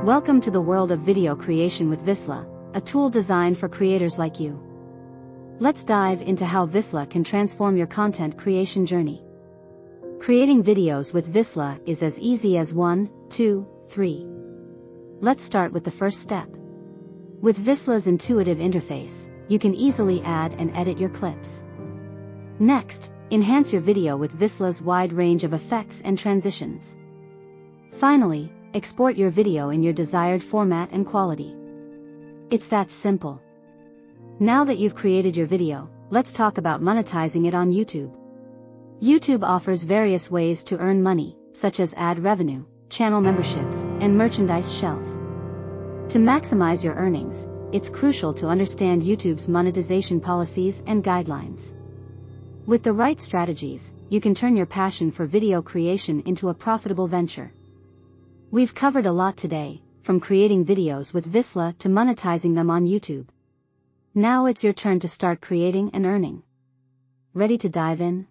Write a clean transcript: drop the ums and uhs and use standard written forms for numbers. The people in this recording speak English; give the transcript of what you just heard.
Welcome to the world of video creation with Visla, a tool designed for creators like you. Let's dive into how Visla can transform your content creation journey. Creating videos with Visla is as easy as 1, 2, 3. Let's start with the first step. With Visla's intuitive interface, you can easily add and edit your clips. Next, enhance your video with Visla's wide range of effects and transitions. Finally, export your video in your desired format and quality. It's that simple. Now that you've created your video, let's talk about monetizing it on YouTube. YouTube offers various ways to earn money, such as ad revenue, channel memberships, and merchandise shelf. To maximize your earnings, it's crucial to understand YouTube's monetization policies and guidelines. With the right strategies, you can turn your passion for video creation into a profitable venture. We've covered a lot today, from creating videos with Visla to monetizing them on YouTube. Now it's your turn to start creating and earning. Ready to dive in?